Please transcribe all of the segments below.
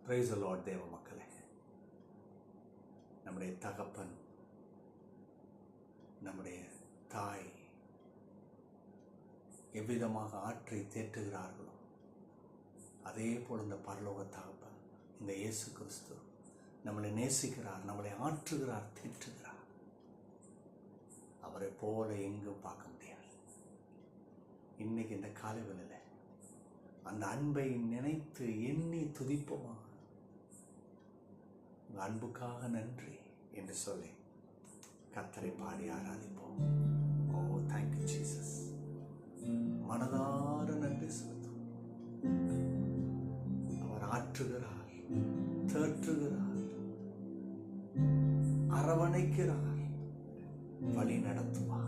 Praise the Lord. தேவ மக்களே, நம்முடைய தகப்பன், நம்முடைய தாய் எவ்விதமாக ஆற்றி தேற்றுகிறார்களோ அதே போல் இந்த பரலோக தகப்பன், இந்த இயேசு கிறிஸ்து நம்மளை நேசிக்கிறார், நம்மளை ஆற்றுகிறார், தேற்றுகிறார். அவரை போல எங்கும் பார்க்க முடியாது. இன்னைக்கு இந்த காலைவேளையில் அந்த அன்பை நினைத்து எண்ணி துதிப்போமா? உங்கள் அன்புக்காக நன்றி என்று சொல்லி கர்த்தரை பாடி ஆராதிப்போம். ஓ தேங்க்யூ ஜீசஸ். மனதார நன்றி செலுத்தும். அவர் ஆற்றுகிறார், தேற்றுகிறார், அரவணைக்கிறார், வழி நடத்துவார்.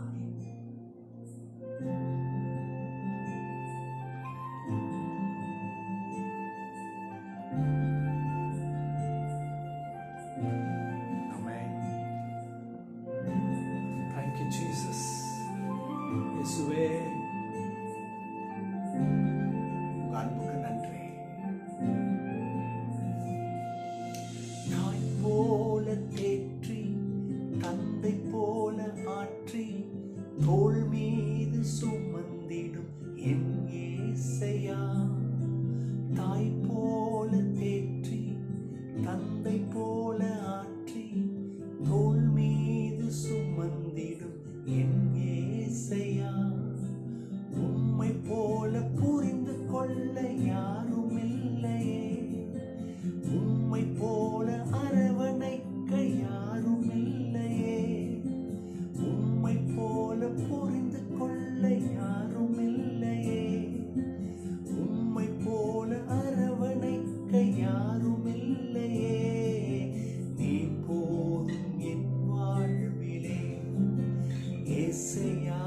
இயேசுவே, உங்க அன்புக்கு நன்றி. தாய் போல தேற்றி, தந்தை போல ஆற்றி, தோள் மீது சுமந்திடும் என் இயேசையா. தாய் போல தேற்றி, தந்தை போல ஆற்றி, தோள் மீது சுமந்திடும் என் இயேசையா. உம்மை போல புரிந்து கொள்ள யாரும் இல்லையே, உம்மை போல அரவணைக்க யாரும் இல்லையே, உம்மை போல புரிந்து கொள்ள யாரும் இல்லையே, உம்மை போல அரவணைக்க யாரும் இல்லையே. நீ போதும் என் வாழ்விலே இயேசையா,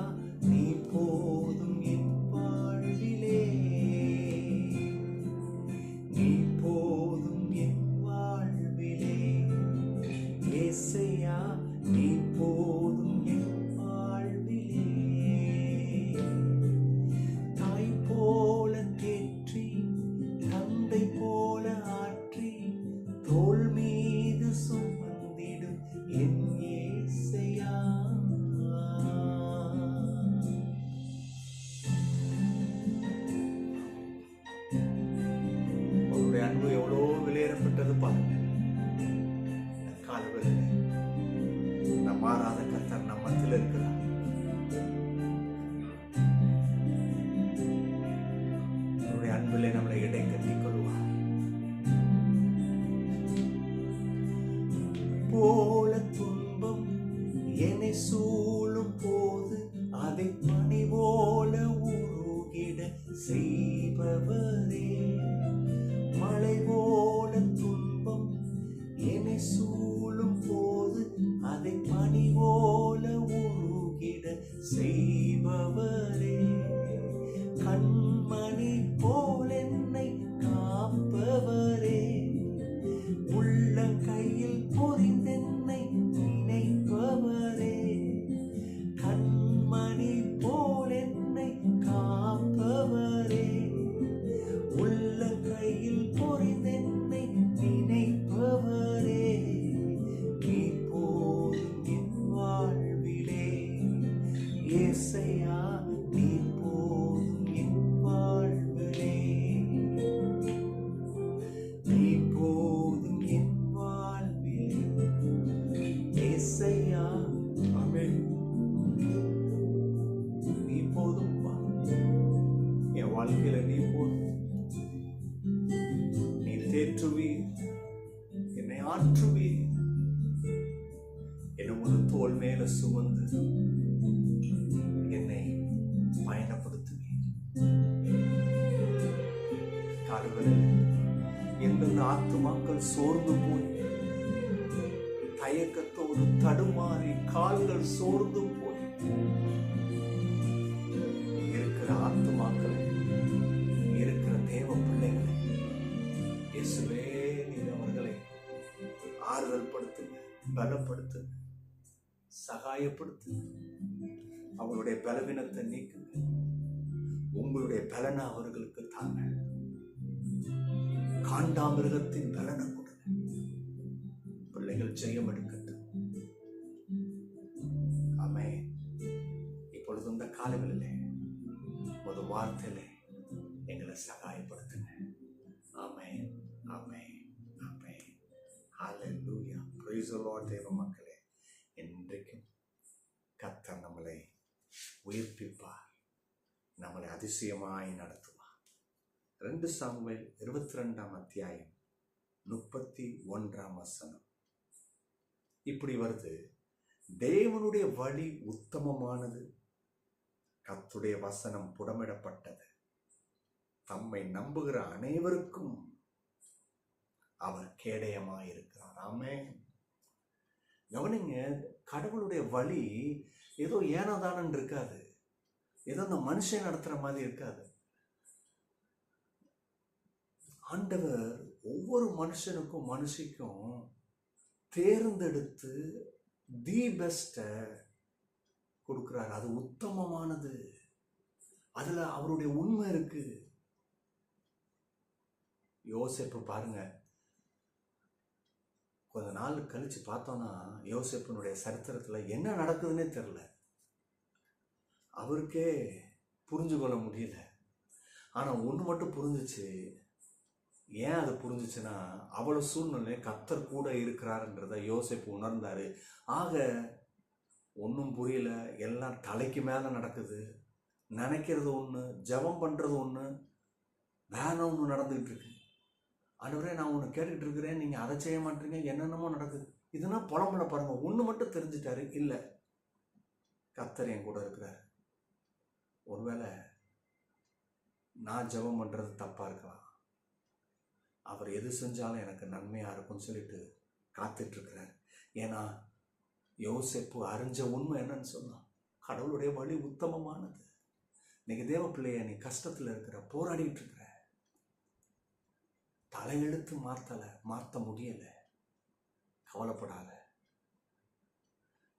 நீ போதும் என் வாழ்விலே, நீ போதும் என் வாழ்விலே இயேசையா, நீ போதும் என் வாழ்விலே. தாய் போல தேற்றி, தந்தை போல ஆற்றி, தோள் மீது சுமந்திடும் என் இயேசையா. அன்பு எவ்வளோ விலையேறப்பட்டது பாருங்க. காலவெளியில நம் மாறாத கர்த்தர் நம் மத்தியில் இருக்கிறார். அவருடைய அன்பிலே நம்மளை இடை கட்டிக் கொள்வார். போல துன்பம் என்னை சூழும் போது அதை பனி போல உருகிட செய்பவரே. மழை போல துன்பம் என்னை சூழும் போது அதை பனி போல உருகிட செய்பவரே. கண்மணி போல் என்னை காப்பவரே, உள்ளங்கையில் பொறிந்தென்னை நினைப்பவரே. கண்மணி போல் என்னை காப்பவரே, உள்ளங்கையில் பொறிந்தென்னை நினைப்பவரே. நீ போதும் என் வாழ்விலே இயேசையா, நீ போதும் என் வாழ்விலே, நீ போதும் என் வாழ்விலே இயேசையா. ஆமென். நீ போதும் என் வாழ்க்கையில, நீ போதும். நீ தேற்றுவீர், என்னை ஆற்றுவீர், என்னை ஒரு தோள் மேல சுமந்து என்னை பயணப்படுத்துவீர். காடுகளில் எந்தெந்த ஆத்துமாக்கள் சோர்ந்து போய் தயக்கத்தோடு தடுமாறி கால்கள் சோர்ந்து போய் இருக்கிற ஆத்துமாக்களை, இருக்கிற தேவ பிள்ளைகளை இயேசுவே நீர் அவர்களை ஆறுதல் படுத்துங்க, பலப்படுத்துங்க, சகாயப்படுத்துங்க. அவங்களுடைய பலவீனத்தை நீக்குங்க. உங்களுடைய பலனை அவர்களுக்கு தாங்க. காண்டாமிருகத்தின் பலனை கொடுங்க. பிள்ளைகள் ஜெயம் எடுக்கட்டும். ஆமென். இப்பொழுது இந்த காலங்களிலே ஒரு வார்த்தையிலே எங்களை சகாயப்படுத்துங்க. ஆமென், ஆமென், ஆமென். ஹல்லேலூயா. Praise the Lord. தேவ மக்களே, இன்றைக்கும் கர்த்தர் நம்மளை உயிர்ப்பிப்பார், நம்மளை அதிசயமாய் நடத்துவார். 2 சாமுவேல் 22 அத்தியாயம் 31 இப்படி வருது. தேவனுடைய வழி உத்தமமானது, கர்த்தருடைய வசனம் புடமிடப்பட்டது, தம்மை நம்புகிற அனைவருக்கும் அவர் கேடயமாயிருக்கிறார். ஆமென். கவனிங்க, கடவுளுடைய வழி ஏதோ ஏனோதானன் இருக்காது, ஏதோ அந்த மனுஷன் நடத்துற மாதிரி இருக்காது. ஆண்டவர் ஒவ்வொரு மனுஷனுக்கும் மனுஷிக்கும் தேர்ந்தெடுத்து தி பெஸ்ட கொடுக்கிறார். அது உத்தமமானது, அதுல அவருடைய உண்மை இருக்கு. யோசேப்பு பாருங்க, கொஞ்ச நாள் கழிச்சு பார்த்தோம்னா யோசேப்பினுடைய சரித்திரத்துல என்ன நடக்குதுன்னே தெரியல. அவருக்கே புரிஞ்சு கொள்ள முடியல. ஆனா ஒண்ணு மட்டும் புரிஞ்சிச்சு. ஏன் அது புரிஞ்சிச்சுன்னா, அவ்வளவு சூழ்நிலை கர்த்தர் கூட இருக்கிறாருன்றத யோசேப்பு உணர்ந்தாரு. ஆக ஒன்றும் புரியல, எல்லாம் தலைக்கு மேல நடக்குது. நினைக்கிறது ஒண்ணு, ஜெபம் பண்றது ஒண்ணு, வேற ஒண்ணு நடந்துகிட்டு இருக்கு. ஆண்டவரே, நான் ஒன்று கேட்டுக்கிட்டு இருக்கிறேன், நீங்கள் அதை செய்ய மாட்டீங்க, என்னென்னமோ நடக்குது. இதுனா புலம்புல பாருங்க. ஒன்று மட்டும் தெரிஞ்சுட்டாரு, இல்லை, கர்த்தர் என் கூட இருக்கிறார். ஒருவேளை நான் ஜெபம் பண்ணுறது தப்பாக இருக்கலாம், அவர் எது செஞ்சாலும் எனக்கு நன்மையாக இருக்கும்னு சொல்லிட்டு காத்துட்ருக்கிறார். ஏன்னா யோசேப்பு அறிஞ்ச உண்மை என்னன்னு சொன்னான், கடவுளுடைய வழி உத்தமமானது. இன்னைக்கு தேவ பிள்ளைய, நீ கஷ்டத்தில் இருக்கிற, போராடிட்டு இருக்கிற, தலையெழுத்து மாற்ற முடியல, கவலைப்படாத.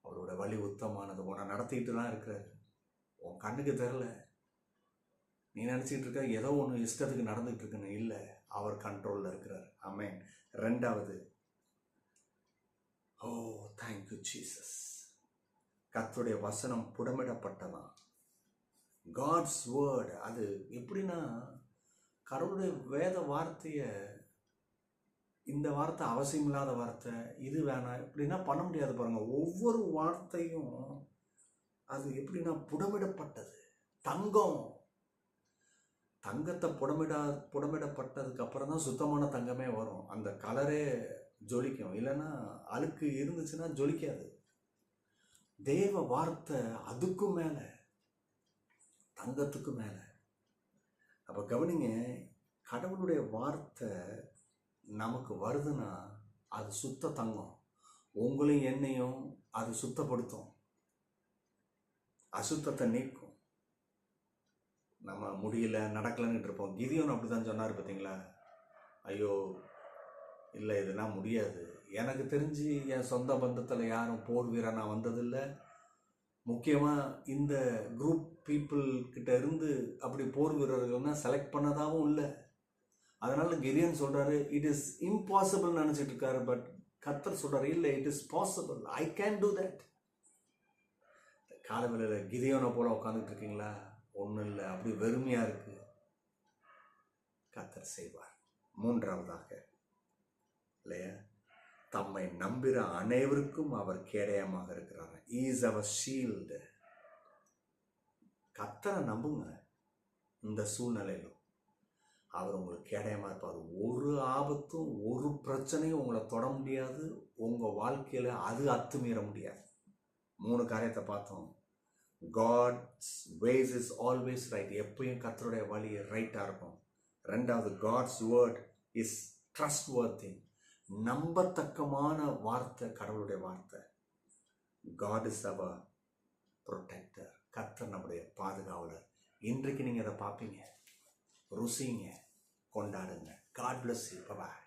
அவரோட வழி உத்தமானது. உன்னை நடத்திட்டு தான் இருக்கிறாரு. உன் கண்ணுக்கு தெரியல, நீ நினைச்சிட்டு இருக்க ஏதோ ஒன்று இஷ்டத்துக்கு நடந்துட்டு இருக்குன்னு. இல்லை, அவர் கண்ட்ரோல்ல இருக்கிறார். ஆமென். 2வது, ஓ தேங்க்யூ ஜீசஸ், கர்த்தருடைய வசனம் புடமிடப்பட்டதான். God's word. அது எப்படின்னா, கடவுளுடைய வேத வார்த்தைய, இந்த வார்த்தை அவசியம் இல்லாத வார்த்தை, இது வேணாம் இப்படின்னா பண்ண முடியாது பாருங்க. ஒவ்வொரு வார்த்தையும் அது எப்படின்னா புடமிடப்பட்டது. தங்கத்தை புடமிடப்பட்டதுக்கு அப்புறம் தான் சுத்தமான தங்கமே வரும். அந்த கலரே ஜொலிக்கும், இல்லைன்னா அழுக்கு இருந்துச்சுன்னா ஜொலிக்காது. தேவ வார்த்தை அதுக்கும் மேல, தங்கத்துக்கும் மேல. அப்ப கவனிங்க, கடவுளுடைய வார்த்தை நமக்கு வருதுன்னா அது சுத்த தங்கம். உங்களையும் என்னையும் அது சுத்தப்படுத்தும், அசுத்தத்தை நீக்கும். நம்ம முடியல, நடக்கலன்னு இருப்போம். கிதியோன் அப்படிதான் சொன்னார் பார்த்தீங்களா? ஐயோ இல்லை, இதெல்லாம் முடியாது. எனக்கு தெரிஞ்சு என் சொந்த பந்தத்தில் யாரும் போர் வீரனா வந்ததில்லை. முக்கியமாக இந்த குரூப் பீப்புள் கிட்ட இருந்து அப்படி போர் வீரர்கள்னா செலக்ட் பண்ணதாகவும் இல்லை. அதனால கிதியோன் சொல்றாரு, இட் இஸ் இம்பாசிபிள் நினைச்சிட்டு இருக்காரு. பட் கர்த்தர் சொல்றாரு, இல்லை, it is possible, I can do that. காலவேளையில் கிதியோனை போல உட்காந்துட்டு இருக்கீங்களா? ஒன்றும் இல்லை, அப்படி வெறுமையா இருக்கு. கர்த்தர் செய்வார். 3வதாக, இல்லையா, தம்மை நம்புகிற அனைவருக்கும் அவர் கேடயமாக இருக்கிறார். இஸ் அவர் ஷீல்டு. கர்த்தரை நம்புங்க. இந்த சூழ்நிலையிலும் அவர் உங்களுக்கு கேடயமா இருப்பார். ஒரு ஆபத்தும் ஒரு பிரச்சனையும் உங்களை தொட முடியாது. உங்க வாழ்க்கையில அது அத்துமீற முடியாது. 3 காரியத்தை பார்த்தோம். God's ways is always right. எப்பயும் கர்த்தருடைய வழி ரைட்டா இருக்கும். 2வது, God's word is trustworthy. நம்பத்தக்கமான வார்த்தை கடவுளுடைய வார்த்தை. God is our protector. கர்த்தர் நம்முடைய பாதுகாவலர். இன்றைக்கு நீங்க அதை பார்ப்பீங்க, ருசிங்க, கொண்டாடுங்க. God bless you. Bye bye.